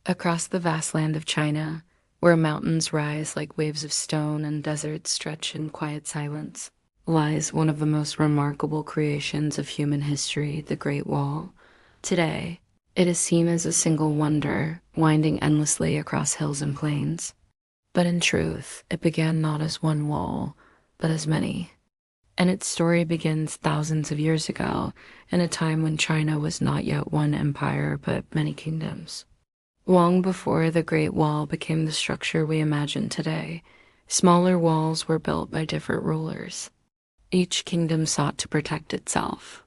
Across the vast land of China, where mountains rise like waves of stone and deserts stretch in quiet silence, lies one of the most remarkable creations of human history, the Great Wall. Today, it is seen as a single wonder, winding endlessly across hills and plains. But in truth, it began not as one wall, but as many. And its story begins thousands of years ago, in a time when China was not yet one empire, but many kingdoms. Long before the Great Wall became the structure we imagine today, smaller walls were built by different rulers. Each kingdom sought to protect itself.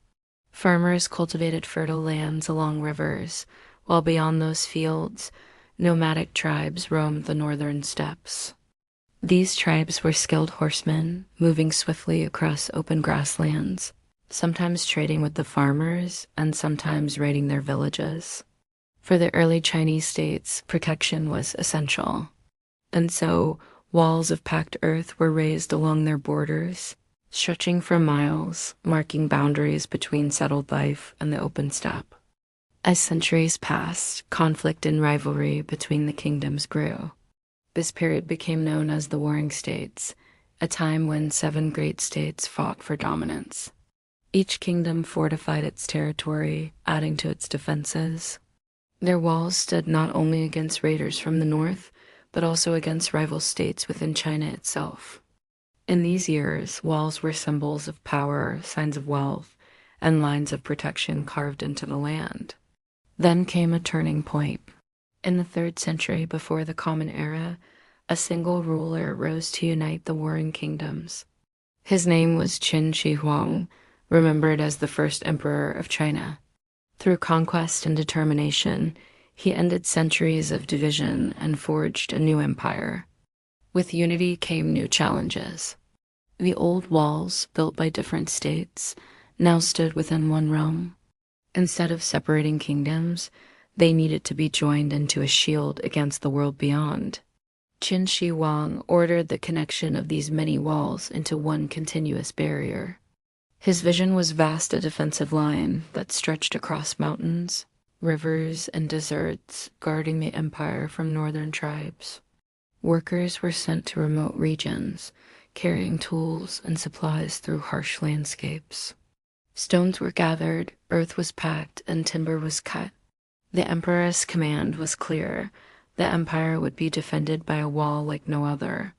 Farmers cultivated fertile lands along rivers, while beyond those fields, nomadic tribes roamed the northern steppes. These tribes were skilled horsemen, moving swiftly across open grasslands, sometimes trading with the farmers and sometimes raiding their villages. For the early Chinese states, protection was essential, and so walls of packed earth were raised along their borders, stretching for miles, marking boundaries between settled life and the open steppe. As centuries passed, conflict and rivalry between the kingdoms grew. This period became known as the Warring States, a time when 7 great states fought for dominance. Each kingdom fortified its territory, adding to its defenses. Their walls stood not only against raiders from the north, but also against rival states within China itself. In these years, walls were symbols of power, signs of wealth, and lines of protection carved into the land. Then came a turning point. In the 3rd century before the Common Era, a single ruler rose to unite the warring kingdoms. His name was Qin Shi Huang, remembered as the first emperor of China. Through conquest and determination, he ended centuries of division and forged a new empire. With unity came new challenges. The old walls, built by different states, now stood within one realm. Instead of separating kingdoms, they needed to be joined into a shield against the world beyond. Qin Shi Huang ordered the connection of these many walls into one continuous barrier. His vision was vast, a defensive line that stretched across mountains, rivers, and deserts, guarding the empire from northern tribes. Workers were sent to remote regions, carrying tools and supplies through harsh landscapes. Stones were gathered, earth was packed, and timber was cut. The emperor's command was clear. The empire would be defended by a wall like no other.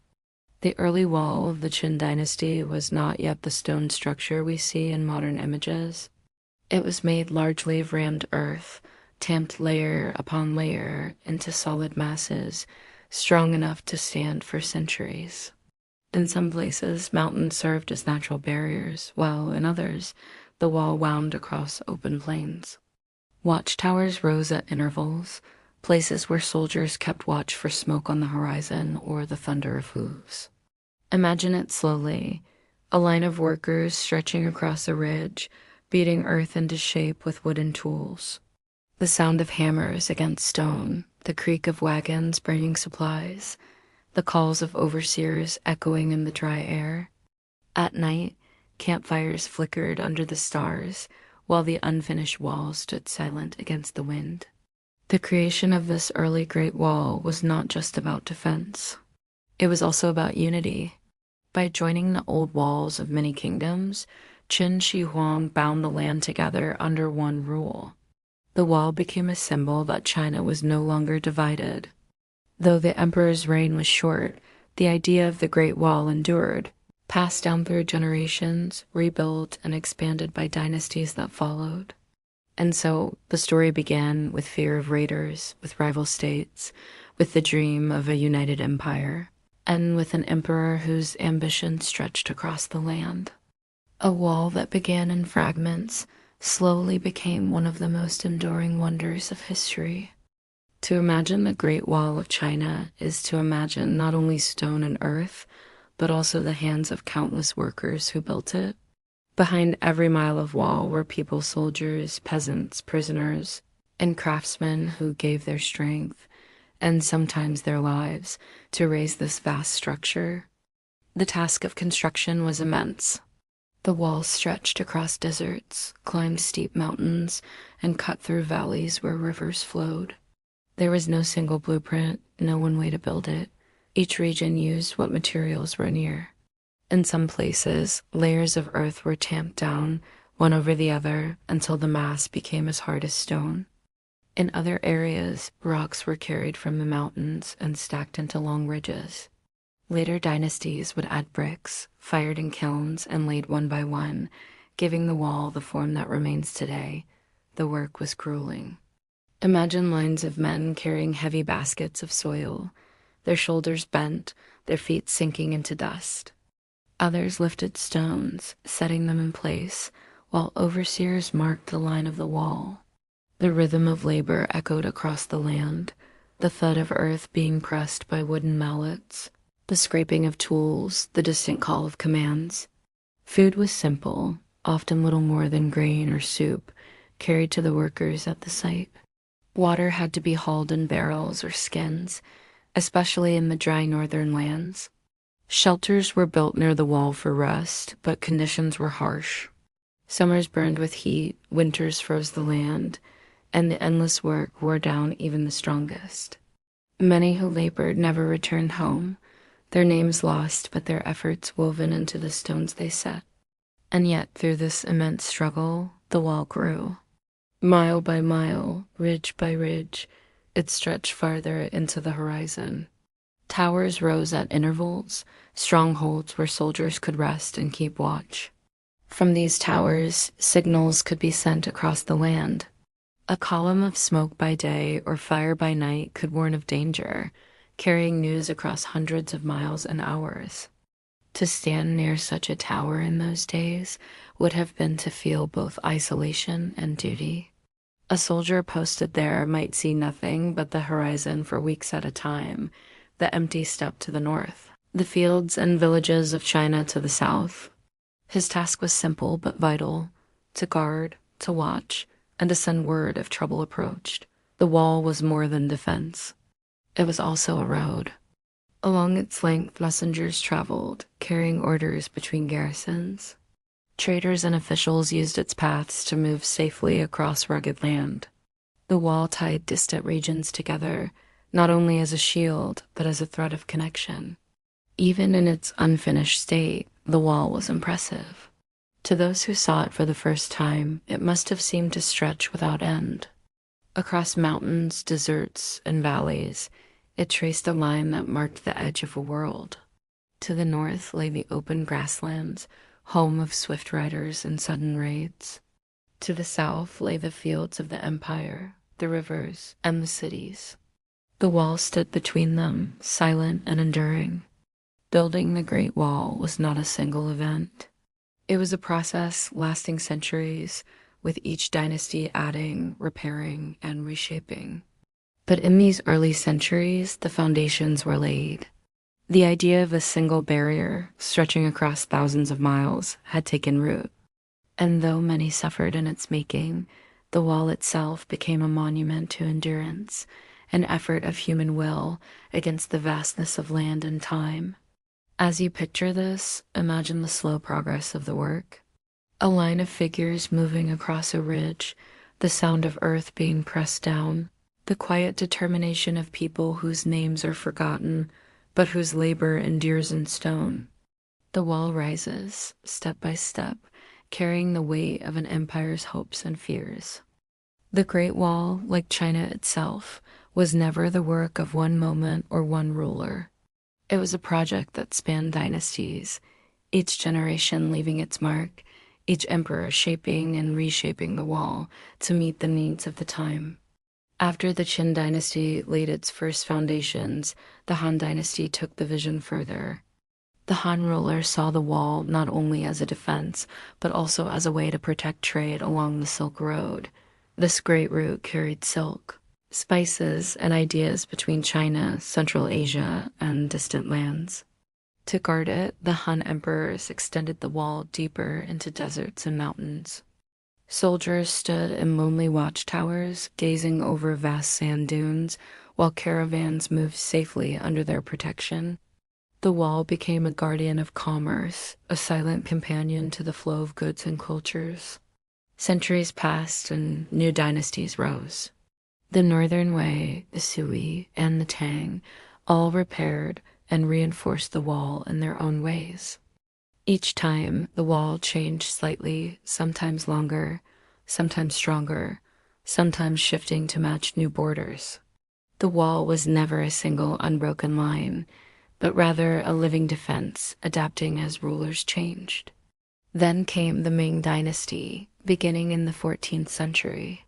The early wall of the Qin dynasty was not yet the stone structure we see in modern images. It was made largely of rammed earth, tamped layer upon layer into solid masses, strong enough to stand for centuries. In some places, mountains served as natural barriers, while in others, the wall wound across open plains. Watchtowers rose at intervals, places where soldiers kept watch for smoke on the horizon or the thunder of hooves. Imagine it slowly, a line of workers stretching across a ridge, beating earth into shape with wooden tools. The sound of hammers against stone, the creak of wagons bringing supplies, the calls of overseers echoing in the dry air. At night, campfires flickered under the stars, while the unfinished wall stood silent against the wind. The creation of this early Great Wall was not just about defense. It was also about unity. By joining the old walls of many kingdoms, Qin Shi Huang bound the land together under one rule. The wall became a symbol that China was no longer divided. Though the emperor's reign was short, the idea of the Great Wall endured, passed down through generations, rebuilt and expanded by dynasties that followed. And so the story began with fear of raiders, with rival states, with the dream of a united empire, and with an emperor whose ambition stretched across the land. A wall that began in fragments slowly became one of the most enduring wonders of history. To imagine the Great Wall of China is to imagine not only stone and earth, but also the hands of countless workers who built it. Behind every mile of wall were people, soldiers, peasants, prisoners, and craftsmen who gave their strength, and sometimes their lives, to raise this vast structure. The task of construction was immense. The walls stretched across deserts, climbed steep mountains, and cut through valleys where rivers flowed. There was no single blueprint, no one way to build it. Each region used what materials were near. In some places, layers of earth were tamped down, one over the other, until the mass became as hard as stone. In other areas, rocks were carried from the mountains and stacked into long ridges. Later dynasties would add bricks, fired in kilns and laid one by one, giving the wall the form that remains today. The work was grueling. Imagine lines of men carrying heavy baskets of soil, their shoulders bent, their feet sinking into dust. Others lifted stones, setting them in place, while overseers marked the line of the wall. The rhythm of labor echoed across the land, the thud of earth being pressed by wooden mallets, the scraping of tools, the distant call of commands. Food was simple, often little more than grain or soup, carried to the workers at the site. Water had to be hauled in barrels or skins, especially in the dry northern lands. Shelters were built near the wall for rest, but conditions were harsh. Summers burned with heat, winters froze the land, and the endless work wore down even the strongest. Many who labored never returned home, their names lost but their efforts woven into the stones they set. And yet through this immense struggle, the wall grew. Mile by mile, ridge by ridge, it stretched farther into the horizon. Towers rose at intervals, strongholds where soldiers could rest and keep watch. From these towers, signals could be sent across the land. A column of smoke by day or fire by night could warn of danger, carrying news across hundreds of miles and hours. To stand near such a tower in those days would have been to feel both isolation and duty. A soldier posted there might see nothing but the horizon for weeks at a time, the empty steppe to the north, the fields and villages of China to the south. His task was simple but vital: to guard, to watch, and to send word if trouble approached. The wall was more than defense. It was also a road. Along its length, messengers traveled, carrying orders between garrisons. Traders and officials used its paths to move safely across rugged land. The wall tied distant regions together, not only as a shield, but as a thread of connection. Even in its unfinished state, the wall was impressive. To those who saw it for the first time, it must have seemed to stretch without end. Across mountains, deserts, and valleys, it traced a line that marked the edge of a world. To the north lay the open grasslands, home of swift riders and sudden raids. To the south lay the fields of the empire, the rivers, and the cities. The wall stood between them, silent and enduring. Building the Great Wall was not a single event. It was a process lasting centuries, with each dynasty adding, repairing, and reshaping. But in these early centuries, the foundations were laid. The idea of a single barrier, stretching across thousands of miles, had taken root. And though many suffered in its making, the wall itself became a monument to endurance, an effort of human will against the vastness of land and time. As you picture this, imagine the slow progress of the work. A line of figures moving across a ridge, the sound of earth being pressed down, the quiet determination of people whose names are forgotten, but whose labor endures in stone. The wall rises, step by step, carrying the weight of an empire's hopes and fears. The Great Wall, like China itself, was never the work of one moment or one ruler. It was a project that spanned dynasties, each generation leaving its mark, each emperor shaping and reshaping the wall to meet the needs of the time. After the Qin dynasty laid its first foundations, the Han dynasty took the vision further. The Han ruler saw the wall not only as a defense, but also as a way to protect trade along the Silk Road. This great route carried silk, spices, and ideas between China, Central Asia, and distant lands. To guard it, the Han emperors extended the wall deeper into deserts and mountains. Soldiers stood in lonely watchtowers, gazing over vast sand dunes, while caravans moved safely under their protection. The wall became a guardian of commerce, a silent companion to the flow of goods and cultures. Centuries passed and new dynasties rose. The Northern Wei, the Sui, and the Tang all repaired and reinforced the wall in their own ways. Each time, the wall changed slightly, sometimes longer, sometimes stronger, sometimes shifting to match new borders. The wall was never a single unbroken line, but rather a living defense, adapting as rulers changed. Then came the Ming Dynasty, beginning in the 14th century.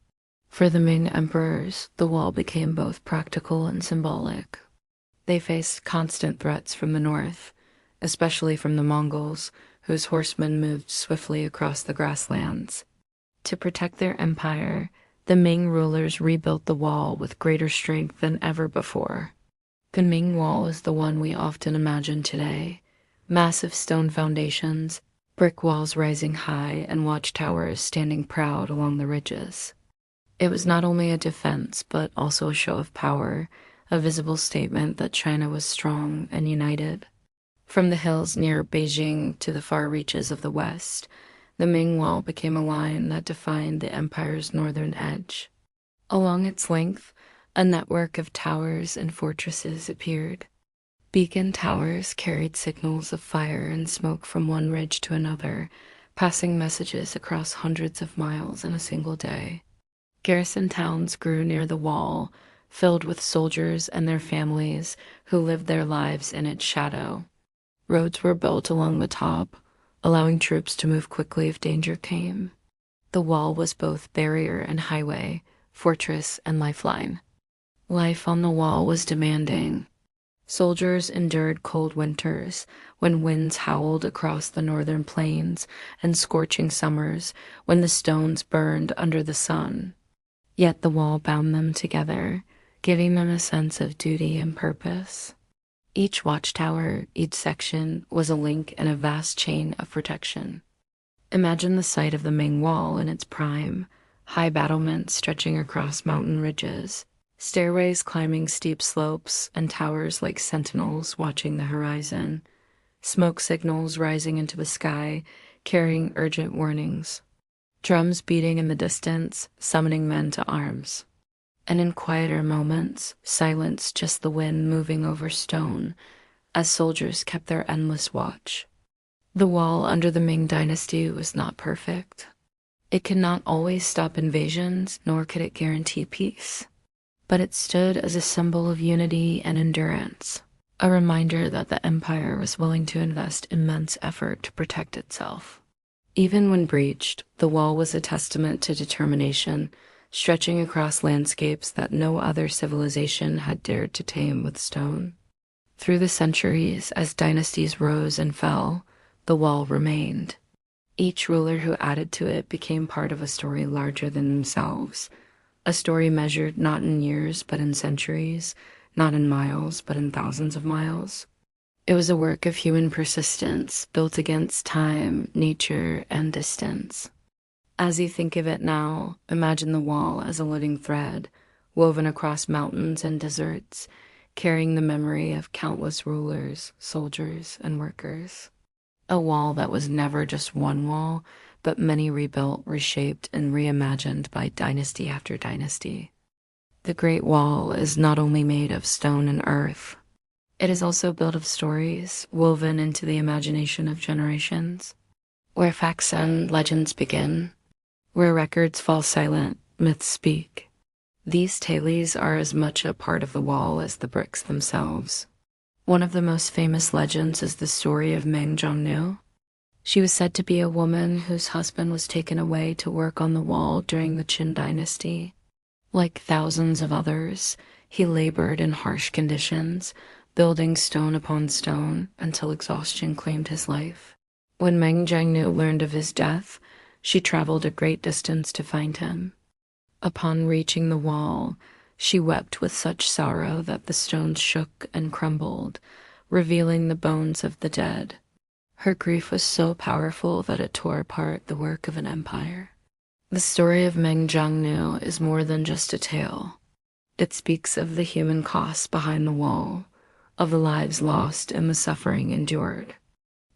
For the Ming emperors, the wall became both practical and symbolic. They faced constant threats from the north, especially from the Mongols, whose horsemen moved swiftly across the grasslands. To protect their empire, the Ming rulers rebuilt the wall with greater strength than ever before. The Ming Wall is the one we often imagine today. Massive stone foundations, brick walls rising high, and watchtowers standing proud along the ridges. It was not only a defense, but also a show of power, a visible statement that China was strong and united. From the hills near Beijing to the far reaches of the west, the Ming Wall became a line that defined the empire's northern edge. Along its length, a network of towers and fortresses appeared. Beacon towers carried signals of fire and smoke from one ridge to another, passing messages across hundreds of miles in a single day. Garrison towns grew near the wall, filled with soldiers and their families who lived their lives in its shadow. Roads were built along the top, allowing troops to move quickly if danger came. The wall was both barrier and highway, fortress and lifeline. Life on the wall was demanding. Soldiers endured cold winters when winds howled across the northern plains and scorching summers when the stones burned under the sun. Yet the wall bound them together, giving them a sense of duty and purpose. Each watchtower, each section, was a link in a vast chain of protection. Imagine the sight of the Ming Wall in its prime, high battlements stretching across mountain ridges, stairways climbing steep slopes, and towers like sentinels watching the horizon, smoke signals rising into the sky, carrying urgent warnings, drums beating in the distance, summoning men to arms. And in quieter moments, silence, just the wind moving over stone, as soldiers kept their endless watch. The wall under the Ming Dynasty was not perfect. It could not always stop invasions, nor could it guarantee peace. But it stood as a symbol of unity and endurance, a reminder that the empire was willing to invest immense effort to protect itself. Even when breached, the wall was a testament to determination, stretching across landscapes that no other civilization had dared to tame with stone. Through the centuries, as dynasties rose and fell, the wall remained. Each ruler who added to it became part of a story larger than themselves, a story measured not in years but in centuries, not in miles but in thousands of miles. It was a work of human persistence, built against time, nature, and distance. As you think of it now, imagine the wall as a living thread, woven across mountains and deserts, carrying the memory of countless rulers, soldiers, and workers. A wall that was never just one wall, but many rebuilt, reshaped, and reimagined by dynasty after dynasty. The Great Wall is not only made of stone and earth, it is also built of stories woven into the imagination of generations. Where facts end, legends begin. Where records fall silent, myths speak. These tales are as much a part of the wall as the bricks themselves. One of the most famous legends is the story of Meng Zhongnu. She was said to be a woman whose husband was taken away to work on the wall during the Qin dynasty. Like thousands of others, he labored in harsh conditions, building stone upon stone until exhaustion claimed his life. When Meng Zhongnu learned of his death, she traveled a great distance to find him. Upon reaching the wall, she wept with such sorrow that the stones shook and crumbled, revealing the bones of the dead. Her grief was so powerful that it tore apart the work of an empire. The story of Meng Zhongnu is more than just a tale. It speaks of the human costs behind the wall, of the lives lost and the suffering endured.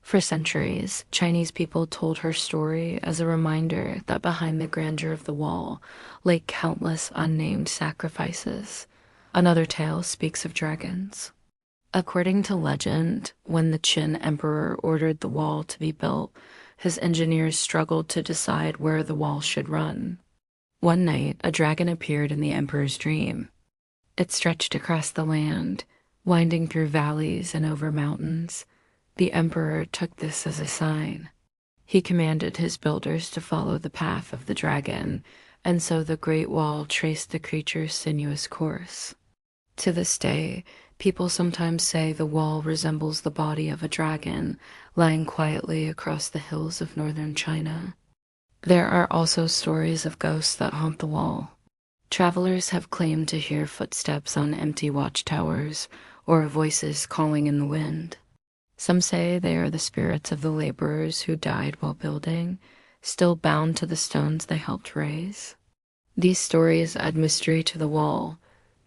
For centuries, Chinese people told her story as a reminder that behind the grandeur of the wall lay countless unnamed sacrifices. Another tale speaks of dragons. According to legend, when the Qin emperor ordered the wall to be built, his engineers struggled to decide where the wall should run. One night, a dragon appeared in the emperor's dream. It stretched across the land, winding through valleys and over mountains. The emperor took this as a sign. He commanded his builders to follow the path of the dragon, and so the Great Wall traced the creature's sinuous course. To this day, people sometimes say the wall resembles the body of a dragon lying quietly across the hills of northern China. There are also stories of ghosts that haunt the wall. Travelers have claimed to hear footsteps on empty watchtowers or voices calling in the wind. Some say they are the spirits of the laborers who died while building, still bound to the stones they helped raise. These stories add mystery to the wall,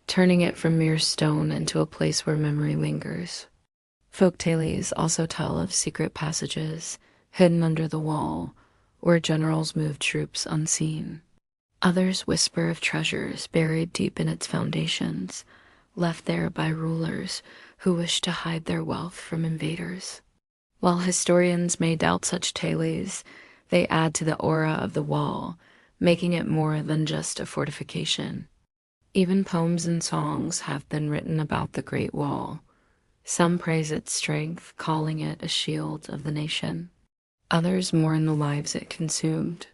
turning it from mere stone into a place where memory lingers. Folk tales also tell of secret passages hidden under the wall, where generals moved troops unseen. Others whisper of treasures buried deep in its foundations, left there by rulers who wished to hide their wealth from invaders. While historians may doubt such tales, they add to the aura of the wall, making it more than just a fortification. Even poems and songs have been written about the Great Wall. Some praise its strength, calling it a shield of the nation. Others mourn the lives it consumed.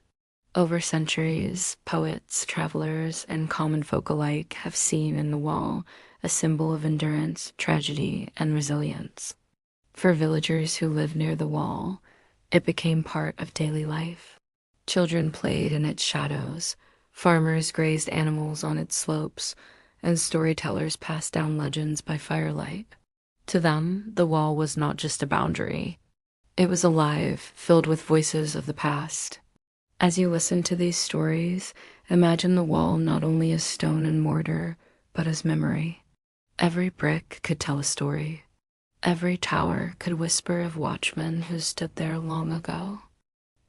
Over centuries, poets, travelers, and common folk alike have seen in the wall a symbol of endurance, tragedy, and resilience. For villagers who lived near the wall, it became part of daily life. Children played in its shadows, farmers grazed animals on its slopes, and storytellers passed down legends by firelight. To them, the wall was not just a boundary. It was alive, filled with voices of the past. As you listen to these stories, imagine the wall not only as stone and mortar, but as memory. Every brick could tell a story. Every tower could whisper of watchmen who stood there long ago.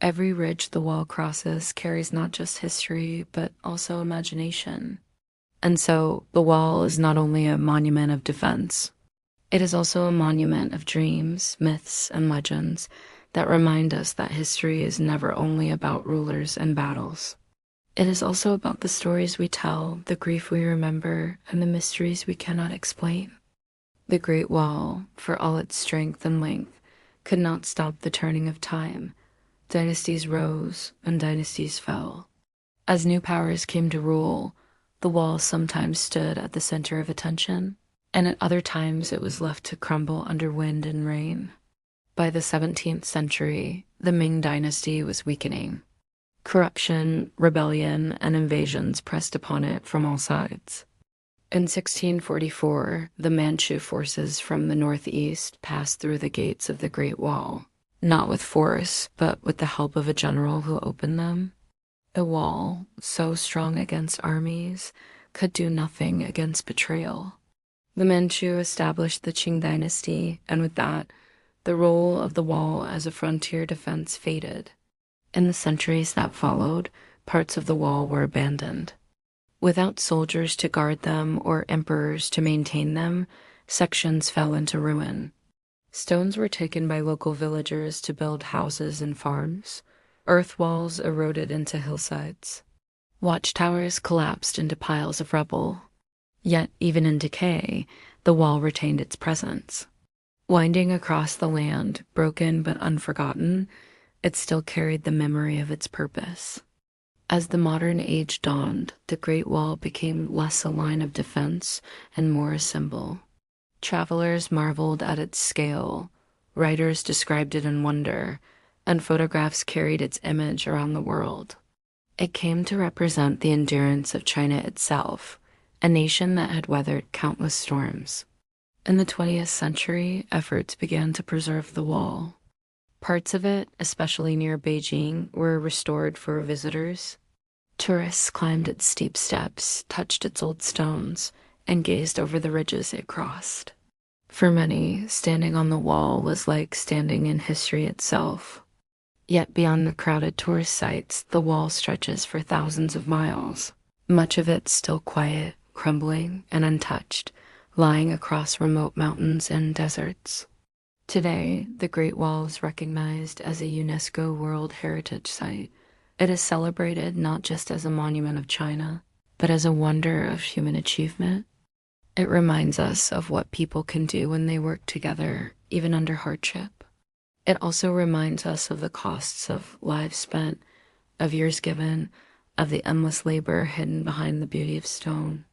Every ridge the wall crosses carries not just history, but also imagination. And so, the wall is not only a monument of defense, it is also a monument of dreams, myths, and legends that remind us that history is never only about rulers and battles. It is also about the stories we tell, the grief we remember, and the mysteries we cannot explain. The Great Wall, for all its strength and length, could not stop the turning of time. Dynasties rose and dynasties fell. As new powers came to rule, the wall sometimes stood at the center of attention, and at other times it was left to crumble under wind and rain. By the 17th century, the Ming dynasty was weakening. Corruption, rebellion, and invasions pressed upon it from all sides. In 1644, the Manchu forces from the northeast passed through the gates of the Great Wall, not with force, but with the help of a general who opened them. A wall, so strong against armies, could do nothing against betrayal. The Manchu established the Qing dynasty, and with that, the role of the wall as a frontier defense faded. In the centuries that followed, parts of the wall were abandoned. Without soldiers to guard them or emperors to maintain them, sections fell into ruin. Stones were taken by local villagers to build houses and farms. Earth walls eroded into hillsides. Watchtowers collapsed into piles of rubble. Yet, even in decay, the wall retained its presence. Winding across the land, broken but unforgotten, it still carried the memory of its purpose. As the modern age dawned, the Great Wall became less a line of defense and more a symbol. Travelers marveled at its scale, writers described it in wonder, and photographs carried its image around the world. It came to represent the endurance of China itself, a nation that had weathered countless storms. In the 20th century, efforts began to preserve the wall. Parts of it, especially near Beijing, were restored for visitors. Tourists climbed its steep steps, touched its old stones, and gazed over the ridges it crossed. For many, standing on the wall was like standing in history itself. Yet beyond the crowded tourist sites, the wall stretches for thousands of miles, much of it still quiet, crumbling, and untouched, lying across remote mountains and deserts. Today, the Great Wall is recognized as a UNESCO World Heritage Site. It is celebrated not just as a monument of China, but as a wonder of human achievement. It reminds us of what people can do when they work together, even under hardship. It also reminds us of the costs of lives spent, of years given, of the endless labor hidden behind the beauty of stone.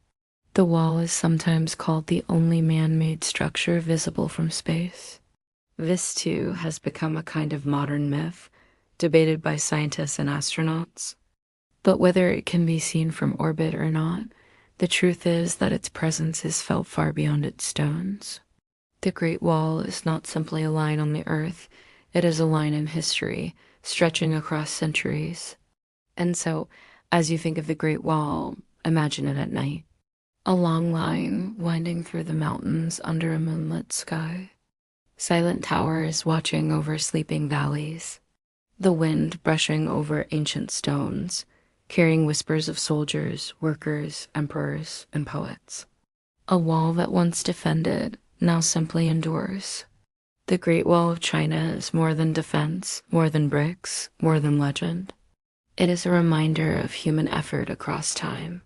The wall is sometimes called the only man-made structure visible from space. This, too, has become a kind of modern myth, debated by scientists and astronauts. But whether it can be seen from orbit or not, the truth is that its presence is felt far beyond its stones. The Great Wall is not simply a line on the earth, it is a line in history, stretching across centuries. And so, as you think of the Great Wall, imagine it at night. A long line winding through the mountains under a moonlit sky. Silent towers watching over sleeping valleys. The wind brushing over ancient stones, carrying whispers of soldiers, workers, emperors, and poets. A wall that once defended, now simply endures. The Great Wall of China is more than defense, more than bricks, more than legend. It is a reminder of human effort across time.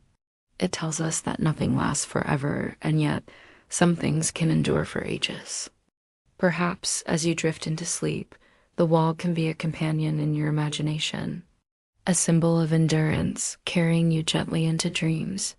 It tells us that nothing lasts forever, and yet some things can endure for ages. Perhaps, as you drift into sleep, the wall can be a companion in your imagination, a symbol of endurance carrying you gently into dreams.